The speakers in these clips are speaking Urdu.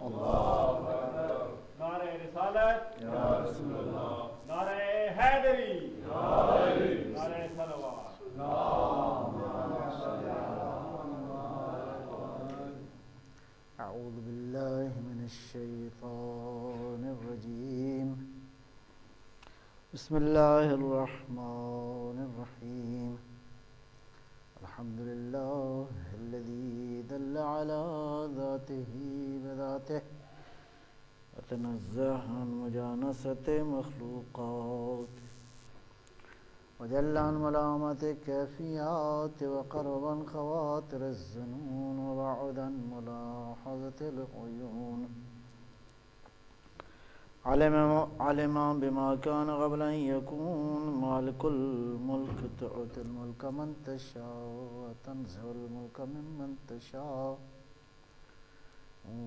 نعرہ رسالت یا رسول اللہ، نعرہ حیدری یا حیدری، نعرہ صلوات۔ اعوذ باللہ من الشیطان الرجیم، بسم اللہ الرحمن الرحیم، الحمد للہ الذی دل علی ذاتہ بذاتہ وتنزہ عن مجانست مخلوقات وجل عن ملامت کیفیات وقرب عن خواطر الظنون وبعد عن ملاحظة العیون، علم بما كان قبل أن يكون، مالك الملك تؤتي الملك من تشاء وتنزع الملك ممن تشاء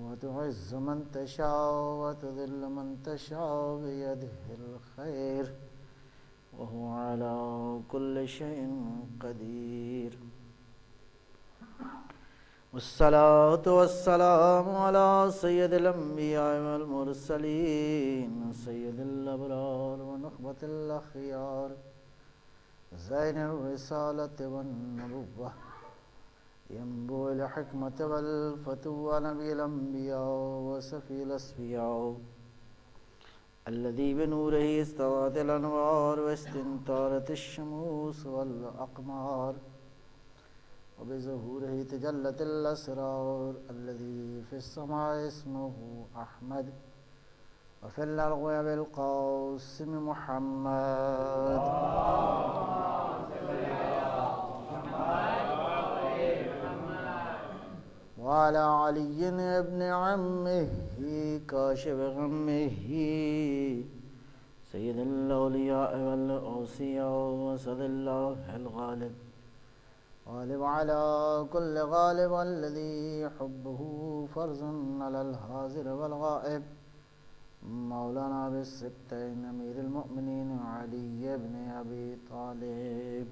وتعز من تشاء وتذل من تشاء بيده الخير وهو على كل شيء قدير، والصلاة والسلام على سيد الأنبياء والمرسلين، سيد الأبرار ونخبة الأخيار، زين الرسالة والنبوة، ينبوع الحكمة والفتوى، نبي الأنبياء وسفي الأصفياء، الذي بنوره استوت الأنوار واستنارت الشموس والأقمار، وبظهوره تجلت الأسرار، الذي في السماء اسمه أحمد وفي الأرض بالقاسم محمد، وعلى علي ابن عمه كاشف غمه، سيد الأولياء والأوصياء وسد الله الغالب، غالب على كل غالب، الذي حبه فرض على الحاضر والغائب، مولانا بالسبتين أمير المؤمنين علي بن أبي طالب،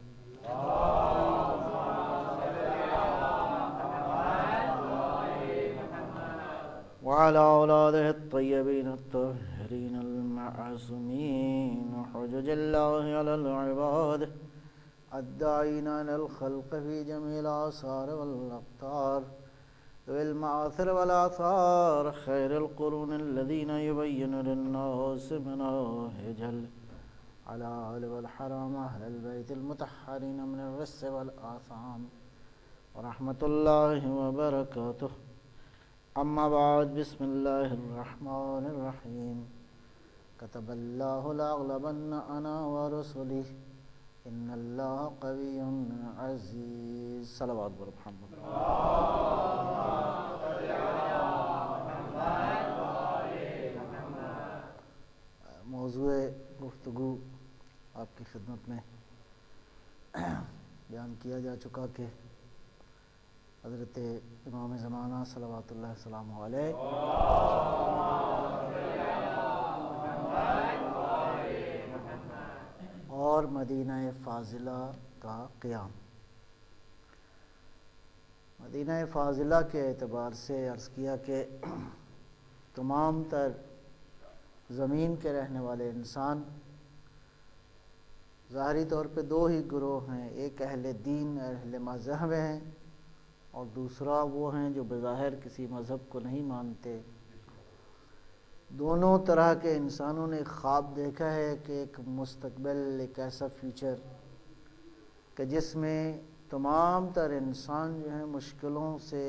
وعلى أولاده الطيبين الطاهرين المعصومين، حجج الله على العباد الداعين إلى الخلق في جميع الآثار والأقطار والمآثر والآثار، خير القرون الذين يبين للناس مناهج الحلال والحرام، أهل البيت المطهرين من الرس والآثام، ورحمة الله وبركاته. أما بعد، بسم الله الرحمن الرحيم، كتب الله لأغلبن أنا ورسله إن الله قوي عزيز، صلوات بر محمد۔ موضوع گفتگو آپ کی خدمت میں بیان کیا جا چکا کہ حضرت امام زمانہ صلوات اللہ وسلامہ علیہ اور مدینہ فاضلہ کا قیام۔ مدینہ فاضلہ کے اعتبار سے عرض کیا کہ تمام تر زمین کے رہنے والے انسان ظاہری طور پہ دو ہی گروہ ہیں، ایک اہل دین اہل مذہب ہیں، اور دوسرا وہ ہیں جو بظاہر کسی مذہب کو نہیں مانتے۔ دونوں طرح کے انسانوں نے خواب دیکھا ہے کہ ایک مستقبل، ایک ایسا فیوچر کہ جس میں تمام تر انسان جو ہیں مشکلوں سے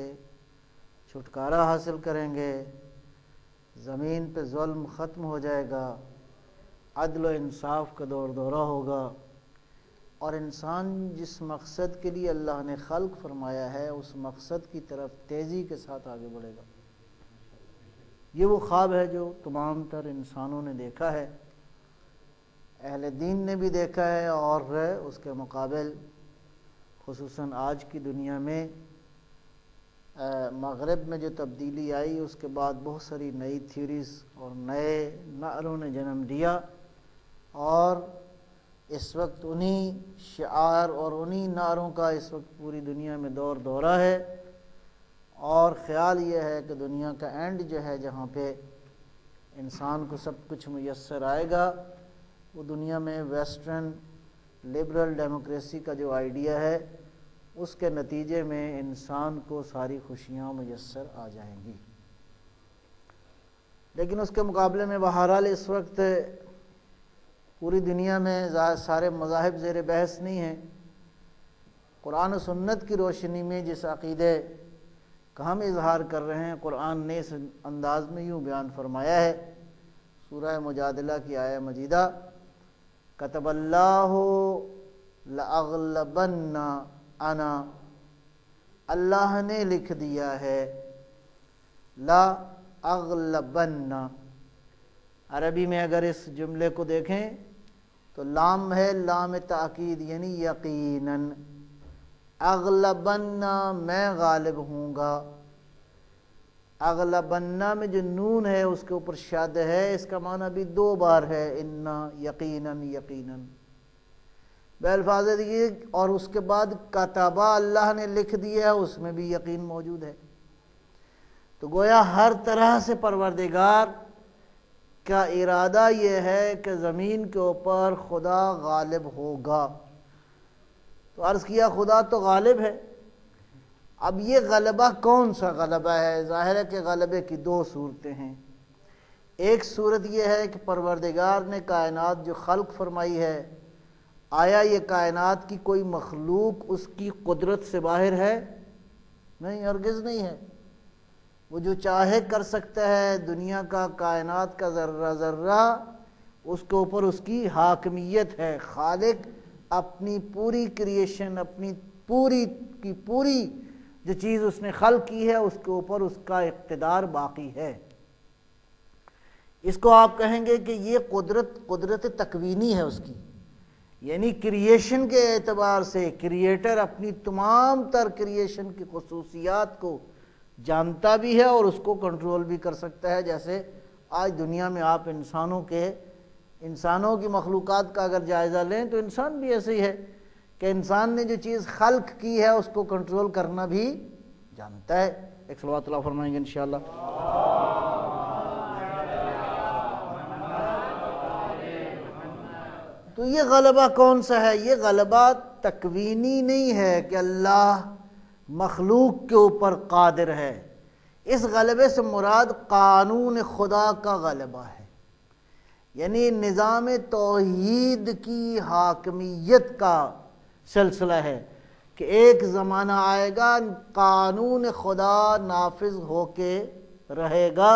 چھٹکارا حاصل کریں گے، زمین پہ ظلم ختم ہو جائے گا، عدل و انصاف کا دور دورہ ہوگا، اور انسان جس مقصد کے لیے اللہ نے خلق فرمایا ہے اس مقصد کی طرف تیزی کے ساتھ آگے بڑھے گا۔ یہ وہ خواب ہے جو تمام تر انسانوں نے دیکھا ہے، اہل دین نے بھی دیکھا ہے، اور اس کے مقابل خصوصاً آج کی دنیا میں مغرب میں جو تبدیلی آئی اس کے بعد بہت ساری نئی تھیوریز اور نئے نعروں نے جنم لیا، اور اس وقت انہی شعار اور انہی نعروں کا اس وقت پوری دنیا میں دور دورہ ہے، اور خیال یہ ہے کہ دنیا کا اینڈ جو ہے جہاں پہ انسان کو سب کچھ میسر آئے گا وہ دنیا میں ویسٹرن لبرل ڈیموکریسی کا جو آئیڈیا ہے اس کے نتیجے میں انسان کو ساری خوشیاں میسر آ جائیں گی. لیکن اس کے مقابلے میں بہرحال اس وقت پوری دنیا میں سارے مذاہب زیر بحث نہیں ہیں. قرآن و سنت کی روشنی میں جس عقیدے کا ہم اظہار کر رہے ہیں قرآن نے اس انداز میں یوں بیان فرمایا ہے. سورہ مجادلہ کی آیہ مجیدہ کتب اللہ لأغلبن انا، اللہ نے لکھ دیا ہے لا اغلبن. عربی میں اگر اس جملے کو دیکھیں تو لام ہے لام تاکید یعنی یقیناً. اغلبن میں غالب ہوں گا. اغلبن میں جو نون ہے اس کے اوپر شد ہے، اس کا معنی بھی 2 بار ہے انا یقیناً یقیناً بالفاظ دیکھیے. اور اس کے بعد کتبہ اللہ نے لکھ دیا ہے، اس میں بھی یقین موجود ہے. تو گویا ہر طرح سے پروردگار کا ارادہ یہ ہے کہ زمین کے اوپر خدا غالب ہوگا. تو عرض کیا خدا تو غالب ہے. اب یہ غلبہ کون سا غلبہ ہے؟ ظاہر ہے کہ غلبے کی 2 صورتیں ہیں. ایک صورت یہ ہے کہ پروردگار نے کائنات جو خلق فرمائی ہے، آیا یہ کائنات کی کوئی مخلوق اس کی قدرت سے باہر ہے؟ نہیں، ہرگز نہیں ہے. وہ جو چاہے کر سکتا ہے. دنیا کا کائنات کا ذرہ ذرہ اس کے اوپر اس کی حاکمیت ہے. خالق اپنی پوری کریشن، اپنی پوری کی پوری جو چیز اس نے خلق کی ہے اس کے اوپر اس کا اقتدار باقی ہے. اس کو آپ کہیں گے کہ یہ قدرت تکوینی ہے اس کی، یعنی کریشن کے اعتبار سے کریٹر اپنی تمام تر کریشن کی خصوصیات کو جانتا بھی ہے اور اس کو کنٹرول بھی کر سکتا ہے. جیسے آج دنیا میں آپ انسانوں کی مخلوقات کا اگر جائزہ لیں تو انسان بھی ایسے ہی ہے کہ انسان نے جو چیز خلق کی ہے اس کو کنٹرول کرنا بھی جانتا ہے. ایک صلوات اللہ فرمائیں گے انشاءاللہ. تو یہ غلبہ کون سا ہے؟ یہ غلبہ تکوینی نہیں ہے کہ اللہ مخلوق کے اوپر قادر ہے. اس غلبے سے مراد قانون خدا کا غلبہ ہے، یعنی نظام توحید کی حاکمیت کا سلسلہ ہے کہ ایک زمانہ آئے گا قانون خدا نافذ ہو کے رہے گا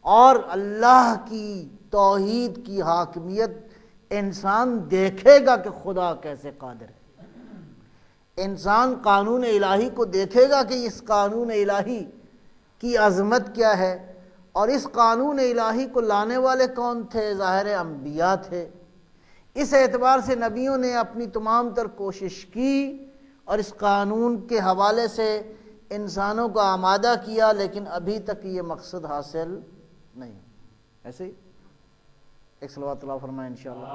اور اللہ کی توحید کی حاکمیت انسان دیکھے گا کہ خدا کیسے قادر ہے. انسان قانون الہی کو دیکھے گا کہ اس قانون الہی کی عظمت کیا ہے. اور اس قانون الہی کو لانے والے کون تھے؟ ظاہر انبیاء تھے. اس اعتبار سے نبیوں نے اپنی تمام تر کوشش کی اور اس قانون کے حوالے سے انسانوں کو آمادہ کیا، لیکن ابھی تک یہ مقصد حاصل نہیں. ایسے ہی ایک صلوات اللہ فرمائیں انشاءاللہ.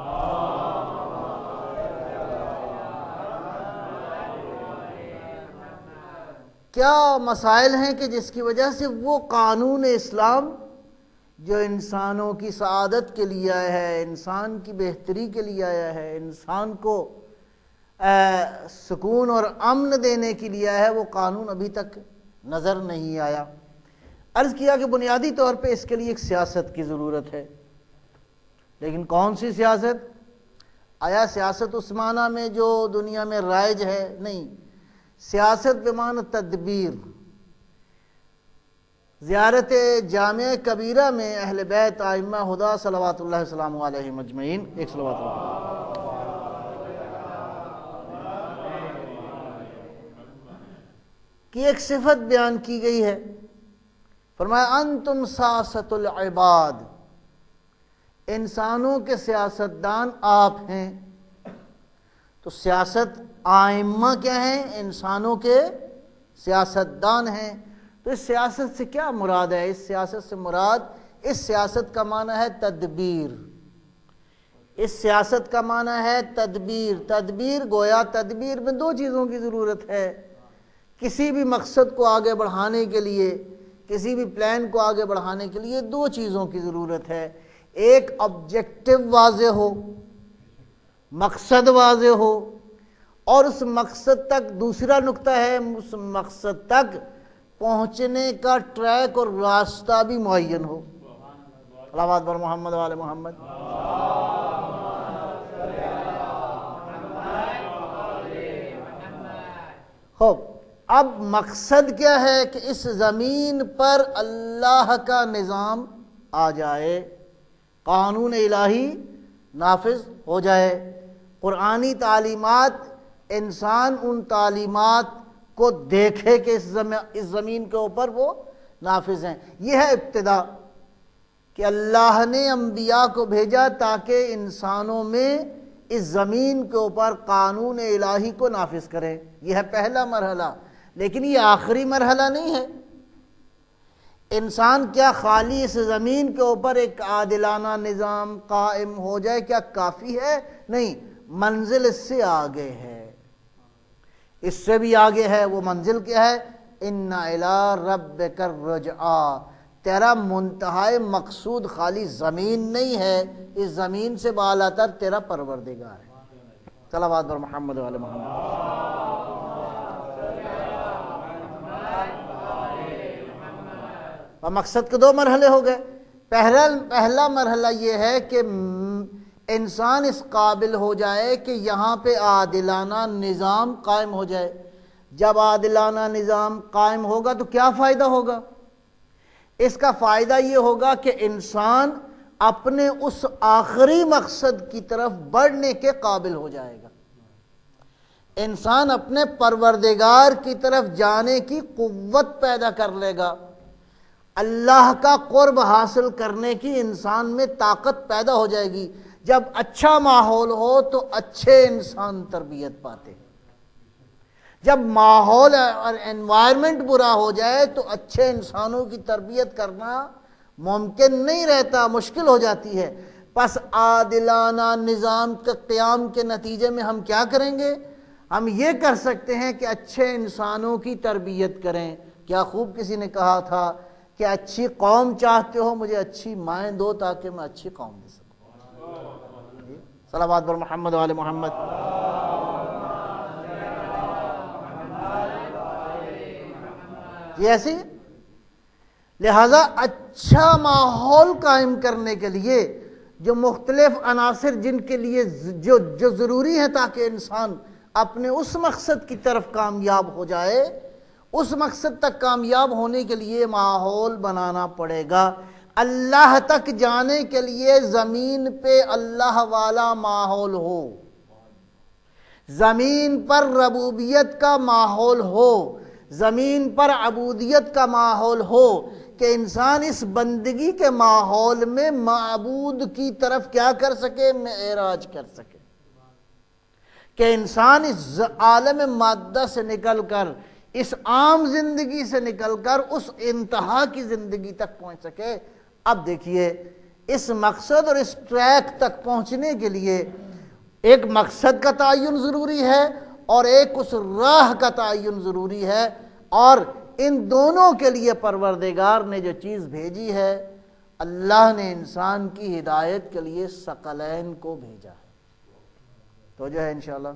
کیا مسائل ہیں کہ جس کی وجہ سے وہ قانون اسلام جو انسانوں کی سعادت کے لیے آیا ہے، انسان کی بہتری کے لیے آیا ہے، انسان کو سکون اور امن دینے کے لیے آیا ہے، وہ قانون ابھی تک نظر نہیں آیا. عرض کیا کہ بنیادی طور پہ اس کے لیے ایک سیاست کی ضرورت ہے. لیکن کون سی سیاست؟ آیا سیاست اس معنی میں جو دنیا میں رائج ہے؟ نہیں. سیاست بمعنی تدبیر. زیارت جامع کبیرہ میں اہل بیت ائمہ ہدی صلوات اللہ وسلام علیہم اجمعین، ایک صلوات اللہ، کی ایک صفت بیان کی گئی ہے. فرمایا انتم ساست العباد، انسانوں کے سیاستدان آپ ہیں. تو سیاست ائمہ کیا ہیں؟ انسانوں کے سیاستدان ہیں. تو اس سیاست سے کیا مراد ہے؟ اس سیاست سے مراد، اس سیاست کا معنی ہے تدبیر. اس سیاست کا معنی ہے تدبیر. تدبیر گویا تدبیر میں 2 چیزوں کی ضرورت ہے کسی بھی مقصد کو آگے بڑھانے کے لیے، کسی بھی پلان کو آگے بڑھانے کے لیے دو چیزوں کی ضرورت ہے، ایک آبجیکٹو واضح ہو، مقصد واضح ہو، اور اس مقصد تک، دوسرا نقطہ ہے اس مقصد تک پہنچنے کا ٹریک اور راستہ بھی معین ہو۔ صلوات بر محمد وآل محمد۔ خوب، اب مقصد کیا ہے کہ اس زمین پر اللہ کا نظام آ جائے، قانون الہی نافذ ہو جائے، قرآنی تعلیمات، انسان ان تعلیمات کو دیکھے کہ اس زمین کے اوپر وہ نافذ ہیں۔ یہ ہے ابتدا کہ اللہ نے انبیاء کو بھیجا تاکہ انسانوں میں اس زمین کے اوپر قانون الہی کو نافذ کریں۔ یہ ہے پہلا مرحلہ، لیکن یہ آخری مرحلہ نہیں ہے۔ انسان کیا خالی اس زمین کے اوپر ایک عادلانہ نظام قائم ہو جائے کیا کافی ہے؟ نہیں، منزل اس سے آگے ہے، اس سے بھی آگے ہے۔ وہ منزل کیا ہے؟ اِنَّ إِلَىٰ رَبِّكَ الرُّجْعَىٰ، تیرا منتہائی مقصود خالی زمین نہیں ہے، اس زمین سے بالا تر تیرا پروردگار ہے۔ صلوات بر محمد وآل محمد۔ اور مقصد کے دو مرحلے ہو گئے۔ پہلا مرحلہ یہ ہے کہ انسان اس قابل ہو جائے کہ یہاں پہ عادلانہ نظام قائم ہو جائے۔ جب عادلانہ نظام قائم ہوگا تو کیا فائدہ ہوگا؟ اس کا فائدہ یہ ہوگا کہ انسان اپنے اس آخری مقصد کی طرف بڑھنے کے قابل ہو جائے گا، انسان اپنے پروردگار کی طرف جانے کی قوت پیدا کر لے گا، اللہ کا قرب حاصل کرنے کی انسان میں طاقت پیدا ہو جائے گی۔ جب اچھا ماحول ہو تو اچھے انسان تربیت پاتے ہیں، جب ماحول اور انوائرمنٹ برا ہو جائے تو اچھے انسانوں کی تربیت کرنا ممکن نہیں رہتا، مشکل ہو جاتی ہے۔ پس عادلانہ نظام کے قیام کے نتیجے میں ہم کیا کریں گے؟ ہم یہ کر سکتے ہیں کہ اچھے انسانوں کی تربیت کریں۔ کیا خوب کسی نے کہا تھا کہ اچھی قوم چاہتے ہو، مجھے اچھی مائیں دو تاکہ میں اچھی قوم دے سکوں۔ صلوات بر محمد وآل محمد۔ یہ ایسی، لہذا اچھا ماحول قائم کرنے کے لیے جو مختلف عناصر جن کے لیے جو ضروری ہیں تاکہ انسان اپنے اس مقصد کی طرف کامیاب ہو جائے، اس مقصد تک کامیاب ہونے کے لیے ماحول بنانا پڑے گا۔ اللہ تک جانے کے لیے زمین پہ اللہ والا ماحول ہو، زمین پر ربوبیت کا ماحول ہو، زمین پر عبودیت کا ماحول ہو، کہ انسان اس بندگی کے ماحول میں معبود کی طرف کیا کر سکے؟ معراج کر سکے، کہ انسان اس عالم مادہ سے نکل کر، اس عام زندگی سے نکل کر اس انتہا کی زندگی تک پہنچ سکے۔ اب دیکھیے، اس مقصد اور اس ٹریک تک پہنچنے کے لیے ایک مقصد کا تعین ضروری ہے اور ایک اس راہ کا تعین ضروری ہے، اور ان دونوں کے لیے پروردگار نے جو چیز بھیجی ہے، اللہ نے انسان کی ہدایت کے لیے ثقلین کو بھیجا ہے۔ تو جو ہے انشاءاللہ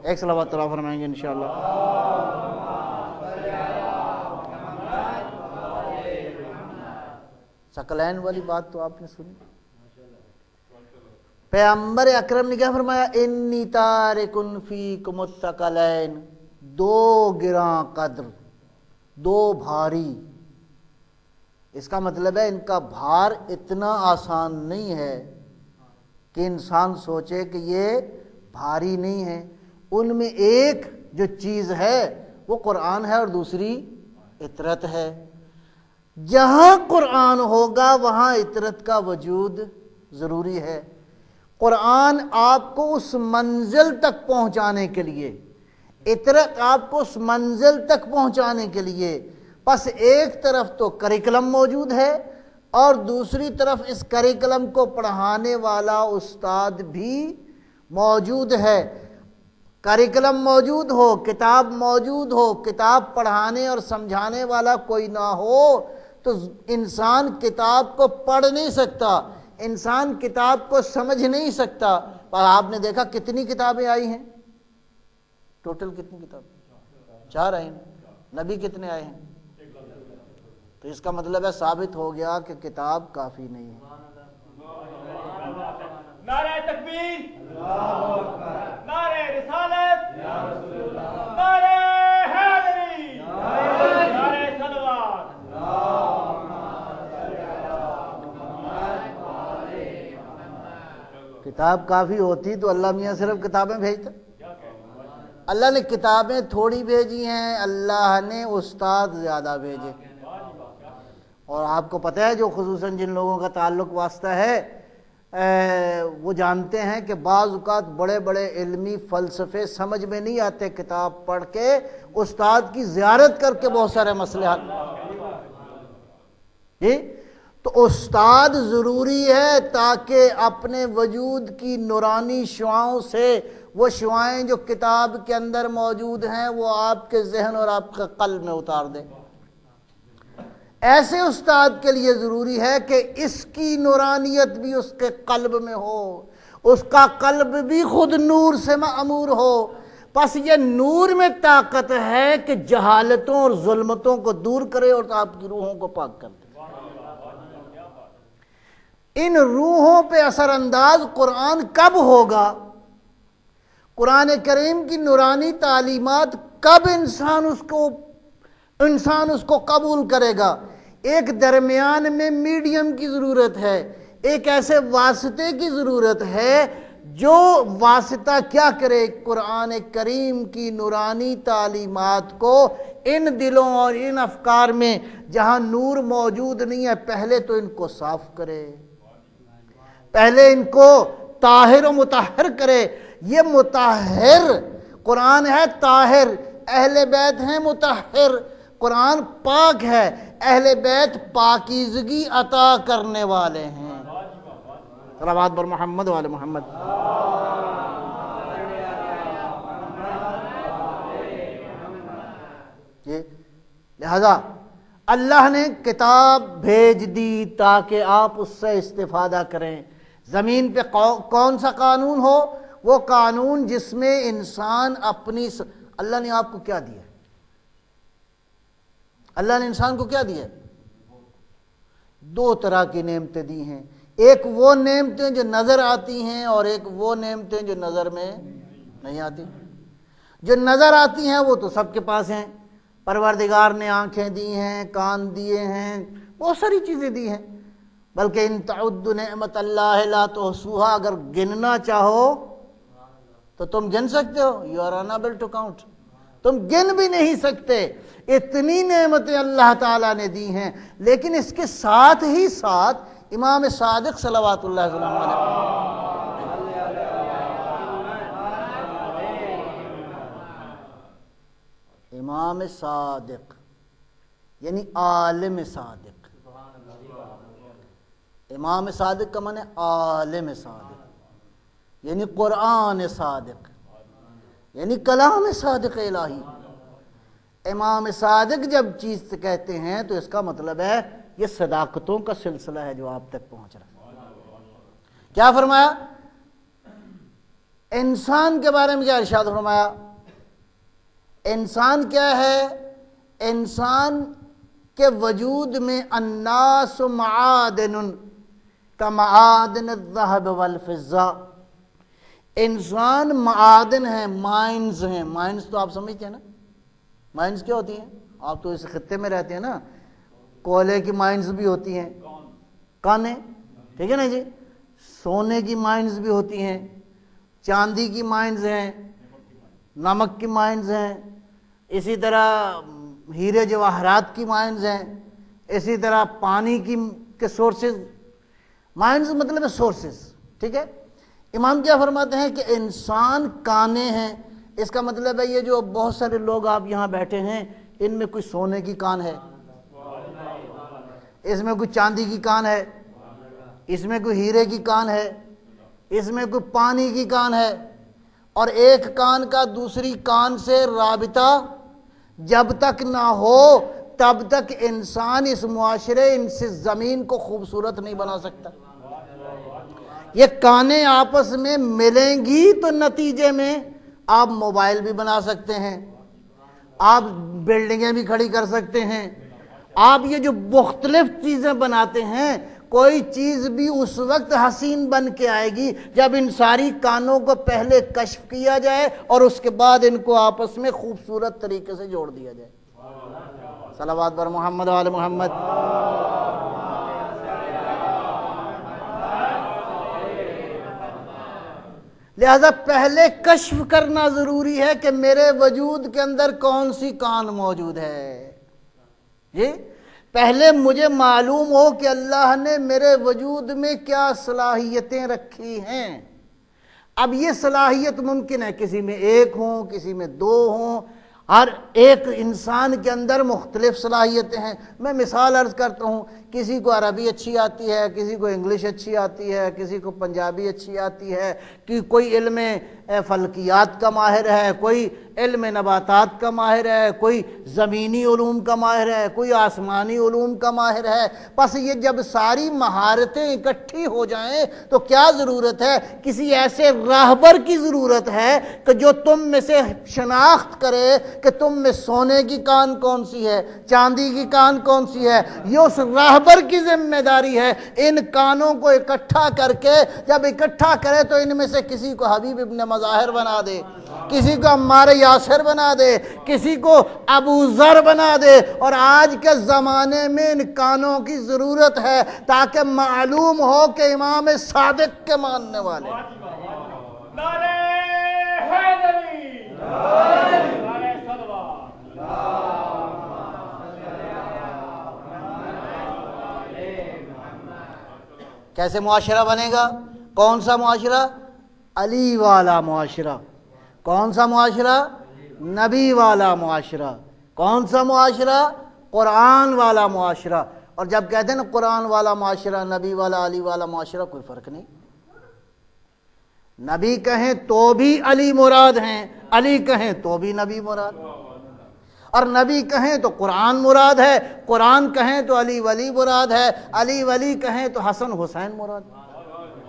ایک صلوات اللہ فرمائیں گے انشاءاللہ۔ ثقلین والی بات تو آپ نے سنی، پیغمبر اکرم نے کیا فرمایا؟ انی تارکن فیکم الثقلین، دو گراں قدر، دو بھاری۔ اس کا مطلب ہے ان کا بھار اتنا آسان نہیں ہے کہ انسان سوچے کہ یہ بھاری نہیں ہے۔ ان میں ایک جو چیز ہے وہ قرآن ہے اور دوسری اطرت ہے۔ جہاں قرآن ہوگا وہاں اطرت کا وجود ضروری ہے۔ قرآن آپ کو اس منزل تک پہنچانے کے لیے، اطرت آپ کو اس منزل تک پہنچانے کے لیے، پس ایک طرف تو کریکلم موجود ہے اور دوسری طرف اس کریکلم کو پڑھانے والا استاد بھی موجود ہے۔ کریکلم موجود ہو، کتاب موجود ہو، کتاب پڑھانے اور سمجھانے والا کوئی نہ ہو تو انسان کتاب کو پڑھ نہیں سکتا، انسان کتاب کو سمجھ نہیں سکتا۔ اور آپ نے دیکھا کتنی کتابیں آئی ہیں، ٹوٹل کتنی کتابیں؟ 4 آئی ہیں۔ نبی کتنے آئے ہیں؟ تو اس کا مطلب ہے ثابت ہو گیا کہ کتاب کافی نہیں ہے۔ نعرہ تکبیر، نعرہ رسالت، نعرہ حیدری، نعرہ صلوات۔ کتاب کافی ہوتی تو اللہ میاں صرف کتابیں بھیجتا؟ اللہ نے کتابیں تھوڑی بھیجی ہیں، اللہ نے استاد زیادہ بھیجے۔ اور آپ کو پتہ ہے جو خصوصاً جن لوگوں کا تعلق واسطہ ہے وہ جانتے ہیں کہ بعض اوقات بڑے بڑے علمی فلسفے سمجھ میں نہیں آتے، کتاب پڑھ کے استاد کی زیارت کر کے بہت سارے مسئلے حل۔ جی تو استاد ضروری ہے تاکہ اپنے وجود کی نورانی شعاؤں سے وہ شعائیں جو کتاب کے اندر موجود ہیں وہ آپ کے ذہن اور آپ کے قلب میں اتار دے۔ ایسے استاد کے لیے ضروری ہے کہ اس کی نورانیت بھی اس کے قلب میں ہو، اس کا قلب بھی خود نور سے معمور ہو۔ پس یہ نور میں طاقت ہے کہ جہالتوں اور ظلمتوں کو دور کرے اور آپ کی روحوں کو پاک کر دے۔ ان روحوں پہ اثر انداز قرآن کب ہوگا؟ قرآن کریم کی نورانی تعلیمات کب انسان اس کو قبول کرے گا؟ ایک درمیان میں میڈیم کی ضرورت ہے، ایک ایسے واسطے کی ضرورت ہے جو واسطہ کیا کرے؟ قرآن کریم کی نورانی تعلیمات کو ان دلوں اور ان افکار میں جہاں نور موجود نہیں ہے پہلے تو ان کو صاف کرے، پہلے ان کو طاہر و مطہر کرے۔ یہ مطہر قرآن ہے، طاہر اہل بیت ہیں، مطہر قرآن پاک ہے، اہل بیت پاکیزگی عطا کرنے والے ہیں۔ صلوات بر محمد وعلی محمد۔ لہذا اللہ نے کتاب بھیج دی تاکہ آپ اس سے استفادہ کریں۔ زمین پہ کون سا قانون ہو؟ وہ قانون جس میں انسان اپنی اللہ نے آپ کو کیا دیا؟ اللہ نے انسان کو کیا دیا؟ 2 طرح کی نعمتیں دی ہیں، ایک وہ نعمتیں جو نظر آتی ہیں اور ایک وہ نعمتیں جو نظر میں نہیں آتی۔ جو نظر آتی ہیں وہ تو سب کے پاس ہیں، پروردگار نے آنکھیں دی ہیں، کان دیے ہیں، بہت ساری چیزیں دی ہیں، بلکہ ان تعد نعمت اللہ لا تحصوها، اگر گننا چاہو تو تم گن سکتے ہو؟ You are enable to count, تم گن بھی نہیں سکتے، اتنی نعمتیں اللہ تعالیٰ نے دی ہیں۔ لیکن اس کے ساتھ ہی ساتھ امام صادق صلوات اللہ علیہ امام صادق یعنی عالم صادق، امام صادق کا معنی عالم صادق یعنی قرآن صادق یعنی کلام صادق الہی۔ امام صادق جب چیز کہتے ہیں تو اس کا مطلب ہے یہ صداقتوں کا سلسلہ ہے جو آپ تک پہنچ رہا ہے۔ کیا فرمایا؟ انسان کے بارے میں کیا ارشاد فرمایا؟ انسان کیا ہے؟ انسان کے وجود میں الناس معادن کمعادن الذهب والفضة، انسان معادن ہیں، مائنز ہیں۔ مائنز تو آپ سمجھتے ہیں نا، مائنز کیا ہوتی ہیں؟ آپ تو اس خطے میں رہتے ہیں نا، کوئلے کی مائنز بھی ہوتی ہیں، کانے، ٹھیک ہے نا جی، سونے کی مائنز بھی ہوتی ہیں، چاندی کی مائنز ہیں، نمک کی مائنز ہیں، اسی طرح ہیرے جواہرات کی مائنز ہیں، اسی طرح پانی کے سورسز، مائنز مطلب ہے سورسز، ٹھیک ہے۔ امام کیا فرماتے ہیں کہ انسان کانے ہیں، اس کا مطلب ہے یہ جو بہت سارے لوگ آپ یہاں بیٹھے ہیں ان میں کوئی سونے کی کان ہے، اس میں کوئی چاندی کی کان ہے، اس میں کوئی ہیرے کی کان ہے، اس میں کوئی پانی کی کان ہے، اور ایک کان کا دوسری کان سے رابطہ جب تک نہ ہو تب تک انسان اس معاشرے اس زمین کو خوبصورت نہیں بنا سکتا۔ یہ کانیں آپس میں ملیں گی تو نتیجے میں آپ موبائل بھی بنا سکتے ہیں، آپ بلڈنگیں بھی کھڑی کر سکتے ہیں، آپ یہ جو مختلف چیزیں بناتے ہیں، کوئی چیز بھی اس وقت حسین بن کے آئے گی جب ان ساری کانوں کو پہلے کشف کیا جائے اور اس کے بعد ان کو آپس میں خوبصورت طریقے سے جوڑ دیا جائے۔ صلوات بر محمد و آل محمد۔ لہذا پہلے کشف کرنا ضروری ہے کہ میرے وجود کے اندر کون سی کان موجود ہے۔ جی پہلے مجھے معلوم ہو کہ اللہ نے میرے وجود میں کیا صلاحیتیں رکھی ہیں۔ اب یہ صلاحیت ممکن ہے کسی میں ایک ہوں، کسی میں دو ہوں، ہر ایک انسان کے اندر مختلف صلاحیتیں ہیں۔ میں مثال عرض کرتا ہوں، کسی کو عربی اچھی آتی ہے، کسی کو انگلش اچھی آتی ہے، کسی کو پنجابی اچھی آتی ہے، کہ کوئی علم فلکیات کا ماہر ہے، کوئی علم نباتات کا ماہر ہے، کوئی زمینی علوم کا ماہر ہے، کوئی آسمانی علوم کا ماہر ہے۔ پس یہ جب ساری مہارتیں اکٹھی ہو جائیں تو کیا ضرورت ہے؟ کسی ایسے راہبر کی ضرورت ہے کہ جو تم میں سے شناخت کرے کہ تم میں سونے کی کان کون سی ہے، چاندی کی کان کون سی ہے۔ یہ اس راہبر کی ذمہ داری ہے ان کانوں کو اکٹھا کر کے، جب اکٹھا کرے تو ان میں سے کسی کو حبیب ابن مظاہر بنا دے، کسی کو عمار یاسر بنا دے، کسی کو ابو ذر بنا دے۔ اور آج کے زمانے میں ان کانوں کی ضرورت ہے تاکہ معلوم ہو کہ امام صادق کے ماننے والے۔ نعرہ حیدری، نعرہ صلوات۔ کیسے معاشرہ بنے گا؟ کون سا معاشرہ؟ علی والا معاشرہ۔ کون سا معاشرہ؟ نبی والا معاشرہ۔ کون سا معاشرہ؟ قرآن والا معاشرہ۔ اور جب کہتے ہیں نا قرآن والا معاشرہ، نبی والا، علی والا معاشرہ، کوئی فرق نہیں۔ نبی کہیں تو بھی علی مراد ہیں، علی کہیں تو بھی نبی مراد، اور نبی کہیں تو قرآن مراد ہے، قرآن کہیں تو علی ولی مراد ہے، علی ولی کہیں تو حسن حسین مراد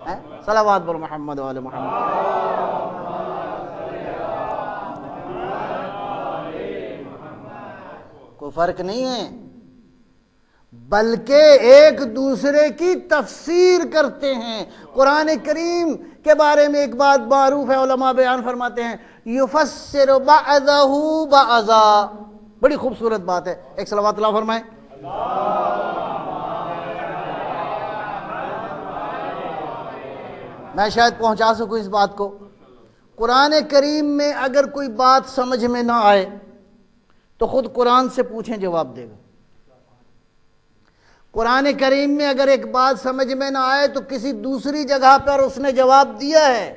ہے۔ صلوات بر محمد و آل محمد۔ کوئی فرق نہیں ہے، بلکہ ایک دوسرے کی تفسیر کرتے ہیں۔ قرآن کریم کے بارے میں ایک بات معروف ہے، علماء بیان فرماتے ہیں یفسر بعضہ بعضا، بڑی خوبصورت بات ہے، ایک صلوات اللہ فرمائیں۔ میں شاید پہنچا سکوں اس بات کو۔ قرآن کریم میں اگر کوئی بات سمجھ میں نہ آئے تو خود قرآن سے پوچھیں، جواب دے گا۔ قرآن کریم میں اگر ایک بات سمجھ میں نہ آئے تو کسی دوسری جگہ پر اس نے جواب دیا ہے۔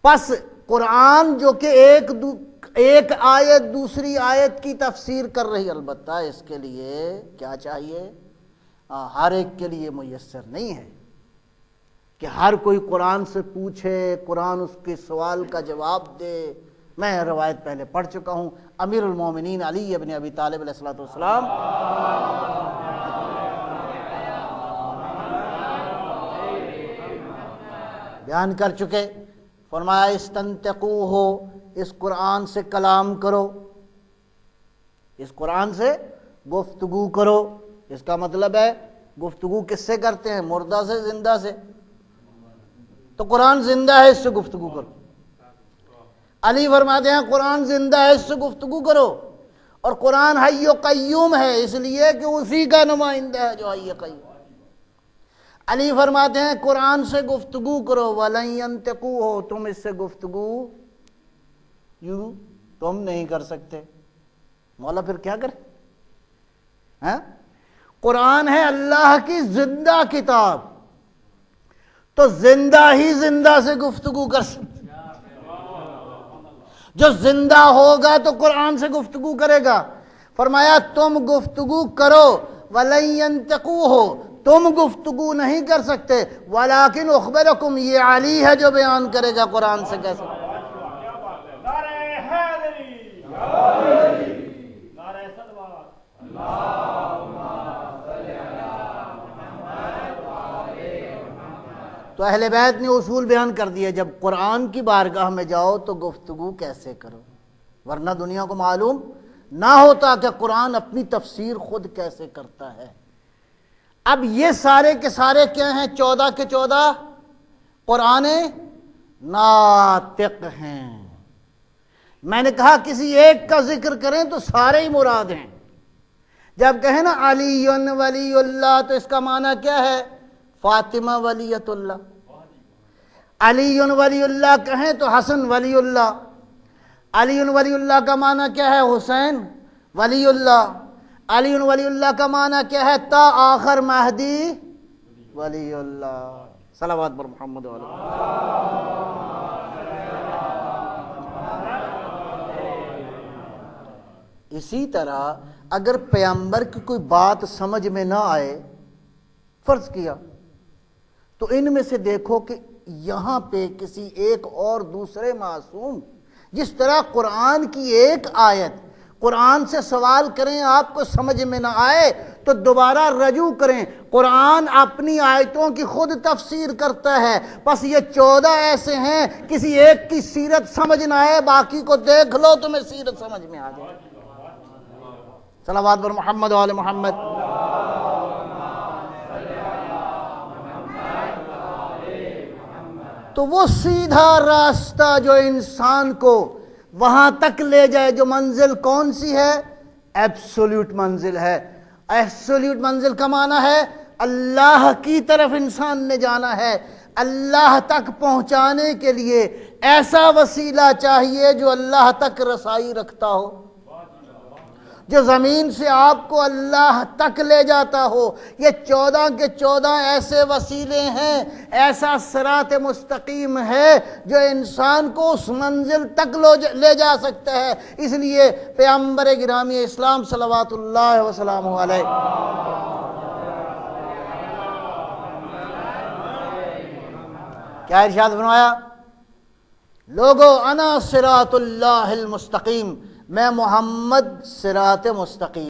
پس قرآن جو کہ ایک آیت دوسری آیت کی تفسیر کر رہی، البتہ اس کے لیے کیا چاہیے؟ ہر ایک کے لیے میسر نہیں ہے کہ ہر کوئی قرآن سے پوچھے، قرآن اس کے سوال کا جواب دے۔ میں روایت پہلے پڑھ چکا ہوں، امیر المومنین علی ابن ابی طالب علیہ السلام بیان کر چکے، فرمایا استنطقوہ، اس قرآن سے کلام کرو، اس قرآن سے گفتگو کرو۔ اس کا مطلب ہے گفتگو کس سے کرتے ہیں؟ مردہ سے، زندہ سے؟ تو قرآن زندہ ہے، اس سے گفتگو کرو۔ علی فرماتے ہیں قرآن زندہ ہے، اس سے گفتگو کرو، اور قرآن حی و قیوم ہے اس لیے کہ اسی کا نمائندہ ہے جو حی قیوم۔ علی فرماتے ہیں قرآن سے گفتگو کرو، وَلَن يَنْتِقُوهُ، تم اس سے گفتگو یوں تم نہیں کر سکتے۔ مولا پھر کیا کرے؟ قرآن ہے اللہ کی زندہ کتاب، تو زندہ ہی زندہ سے گفتگو کر سکتے۔ جو زندہ ہوگا تو قرآن سے گفتگو کرے گا۔ فرمایا تم گفتگو کرو، وَلَن يَنْتِقُوهُ، تم گفتگو نہیں کر سکتے، ولیکن اخبرکم، یہ علی ہے جو بیان کرے گا قرآن سے کیسے۔ کیا بات ہے، نعرہ حیدری، نعرہ صلوات، تو اہل بیت نے اصول بیان کر دیے، جب قرآن کی بارگاہ میں جاؤ تو گفتگو کیسے کرو، ورنہ دنیا کو معلوم نہ ہوتا کہ قرآن اپنی تفسیر خود کیسے کرتا ہے۔ اب یہ سارے کے سارے کیا ہیں؟ 14 کے 14 قرآن ناطق ہیں۔ میں نے کہا کسی ایک کا ذکر کریں تو سارے ہی مراد ہیں۔ جب کہیں نا علی ولی اللہ تو اس کا معنی کیا ہے؟ فاطمہ ولیۃ اللہ۔ علی ولی اللہ کہیں تو حسن ولی اللہ۔ علی ولی اللہ کا معنی کیا ہے؟ حسین ولی اللہ۔ علی ولی اللہ کا معنی کیا ہے؟ تا آخر مہدی ولی اللہ۔ صلوات پر محمد علیہ۔ اسی طرح اگر پیغمبر کی کوئی بات سمجھ میں نہ آئے، فرض کیا، تو ان میں سے دیکھو کہ یہاں پہ کسی ایک اور دوسرے معصوم، جس طرح قرآن کی ایک آیت قرآن سے سوال کریں، آپ کو سمجھ میں نہ آئے تو دوبارہ رجوع کریں، قرآن اپنی آیتوں کی خود تفسیر کرتا ہے۔ بس یہ 14 ایسے ہیں، کسی ایک کی سیرت سمجھ نہ آئے، باقی کو دیکھ لو تمہیں سیرت سمجھ میں آ جائے۔ صلوات پر محمد و آل محمد۔ تو وہ سیدھا راستہ جو انسان کو وہاں تک لے جائے، جو منزل کون سی ہے؟ ایبسولوٹ منزل ہے۔ ایبسولوٹ منزل کا معنی ہے اللہ کی طرف انسان نے جانا ہے۔ اللہ تک پہنچانے کے لیے ایسا وسیلہ چاہیے جو اللہ تک رسائی رکھتا ہو، جو زمین سے آپ کو اللہ تک لے جاتا ہو۔ یہ 14 کے 14 ایسے وسیلے ہیں، ایسا صراط مستقیم ہے جو انسان کو اس منزل تک لے جا سکتا ہے۔ اس لیے پیغمبر گرامی اسلام صلوات اللہ وسلامہ علیہ کیا ارشاد فرمایا؟ لوگو انا صراط اللہ المستقیم، میں محمد صراط مستقیم